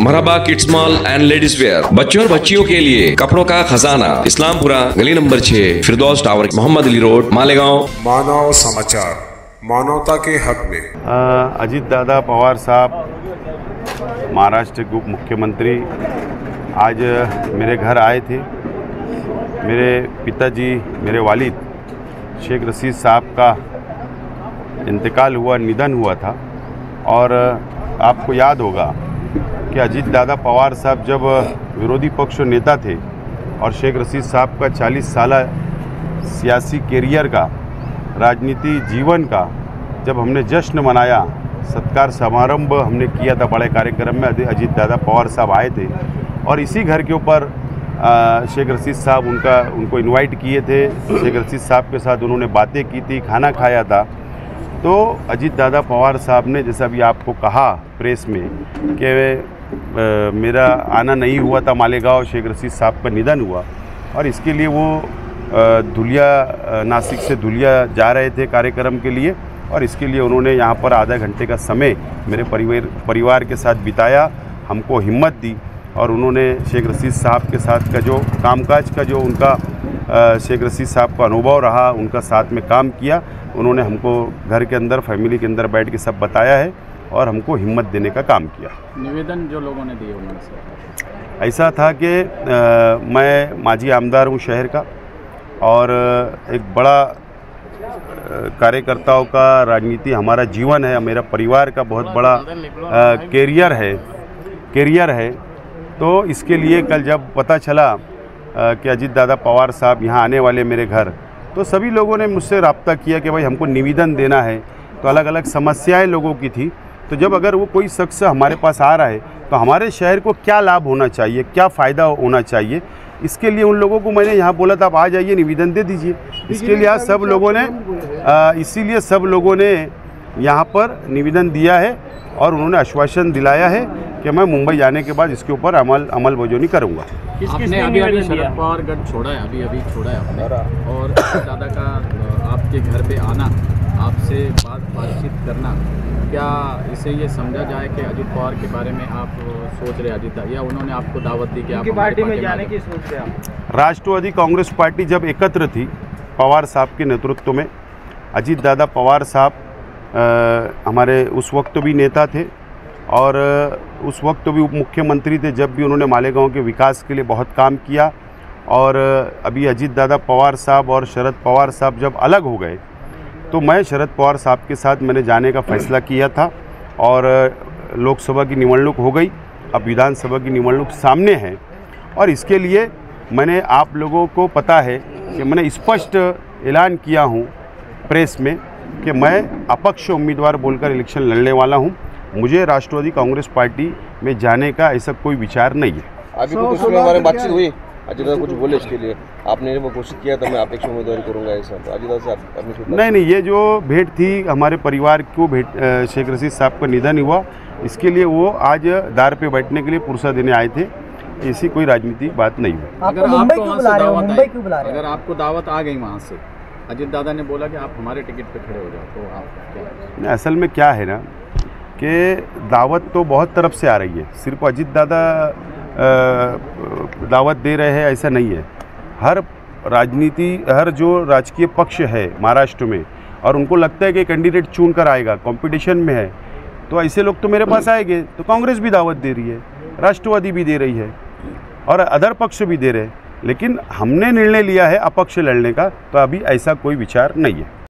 Marhaba kids mall and ladies wear, बच्चों और बच्चियों के लिए कपड़ों का खजाना, इस्लामपुरा गली नंबर 6, फिरदौस टावर, मोहम्मद अली रोड, मालेगांव। मानव समाचार, मानवता के हक में। अजीत दादा पवार साहब महाराष्ट्र के उप मुख्यमंत्री आज मेरे घर आए थे। मेरे पिताजी, मेरे वालिद शेख रशीद साहब का इंतकाल हुआ, निधन हुआ था। और आपको याद होगा कि अजीत दादा पवार साहब जब विरोधी पक्ष नेता थे और शेख रशीद साहब का 40 साल सियासी कैरियर का, राजनीति जीवन का जब हमने जश्न मनाया, सत्कार समारंभ हमने किया था बड़े कार्यक्रम में, अजीत दादा पवार साहब आए थे। और इसी घर के ऊपर शेख रशीद साहब उनको इनवाइट किए थे। शेख रशीद साहब के साथ उन्होंने बातें की थी, खाना खाया था। तो अजीत दादा पवार साहब ने, जैसा भी आपको कहा प्रेस में कि मेरा आना नहीं हुआ था मालेगांव, शेख रशीद साहब का निधन हुआ और इसके लिए वो धुलिया, नासिक से धुलिया जा रहे थे कार्यक्रम के लिए। और इसके लिए उन्होंने यहाँ पर आधा घंटे का समय मेरे परिवार के साथ बिताया, हमको हिम्मत दी। और उन्होंने शेख रशीद साहब के साथ का जो कामकाज का जो उनका शेख रशीद साहब का अनुभव रहा, उनका साथ में काम किया, उन्होंने हमको घर के अंदर, फैमिली के अंदर बैठ के सब बताया है और हमको हिम्मत देने का काम किया। निवेदन जो लोगों ने दिए उनमें से ऐसा था कि मैं माजी आमदार हूँ शहर का और एक बड़ा कार्यकर्ताओं का राजनीति हमारा जीवन है, मेरा परिवार का बहुत बड़ा कैरियर है। तो इसके लिए कल जब पता चला कि अजीत दादा पवार साहब यहाँ आने वाले मेरे घर, तो सभी लोगों ने मुझसे रब्ता किया कि भाई हमको निवेदन देना है। तो अलग अलग समस्याएं लोगों की थी। तो जब अगर वो कोई शख्स हमारे पास आ रहा है तो हमारे शहर को क्या लाभ होना चाहिए, क्या फ़ायदा होना चाहिए, इसके लिए उन लोगों को मैंने यहाँ बोला था आप आ जाइए, निवेदन दे दीजिए। इसके लिए आज सब लोगों ने इसीलिए सब लोगों ने यहाँ पर निवेदन दिया है और उन्होंने आश्वासन दिलाया है कि मैं मुंबई जाने के बाद इसके ऊपर अमल बोजनी करूँगा। आपने अभी शरद पवार गढ़ छोड़ा है, अभी छोड़ा है आपने, और दादा का आपके घर पे आना, आपसे बातचीत करना, क्या इसे ये समझा जाए कि अजीत पवार के बारे में आप सोच रहे अजीत, या उन्होंने आपको दावत दी कि आप पार्टी में जाने की सोच रहे हैं? राष्ट्रवादी कांग्रेस पार्टी जब एकत्र थी पवार साहब के नेतृत्व में, अजीत दादा पवार साहब हमारे उस वक्त भी नेता थे और उस वक्त भी उप मुख्यमंत्री थे, जब भी उन्होंने मालेगांव के विकास के लिए बहुत काम किया। और अभी अजीत दादा पवार साहब और शरद पवार साहब जब अलग हो गए तो मैं शरद पवार साहब के साथ मैंने जाने का फैसला किया था। और लोकसभा की निवडणूक हो गई, अब विधानसभा की निवडणूक सामने है और इसके लिए मैंने, आप लोगों को पता है कि मैंने स्पष्ट ऐलान किया हूँ प्रेस में कि मैं अपक्ष उम्मीदवार बोलकर इलेक्शन लड़ने वाला हूँ। मुझे राष्ट्रवादी कांग्रेस पार्टी में जाने का ऐसा कोई विचार नहीं है। अभी कुछ उसके बारे में बातचीत हुई, अजीत दादा कुछ बोले इसके लिए? आपने वो घोषित किया था मैं अपक्ष उम्मीदवारी करूंगा ऐसा, तो अजीत दादा से अपनी नहीं, ये जो भेंट थी हमारे परिवार को, शेख रशीद साहब का निधन हुआ, इसके लिए वो आज दार पे बैठने के लिए पुरसा देने आए थे। ऐसी कोई राजनीति बात नहीं हुई। अगर आपको दावत आ गई वहाँ से, अजीत दादा ने बोला कि आप हमारे टिकट पे खड़े हो जाओ, तो आप क्या? असल में क्या है ना कि दावत तो बहुत तरफ से आ रही है, सिर्फ अजीत दादा दावत दे रहे हैं ऐसा नहीं है। हर जो राजकीय पक्ष है महाराष्ट्र में और उनको लगता है कि कैंडिडेट चुन कर आएगा, कंपटीशन में है, तो ऐसे लोग तो मेरे पास आएंगे। तो कांग्रेस भी दावत दे रही है, राष्ट्रवादी भी दे रही है और अदर पक्ष भी दे रहे हैं, लेकिन हमने निर्णय लिया है अपक्ष लड़ने का, तो अभी ऐसा कोई विचार नहीं है।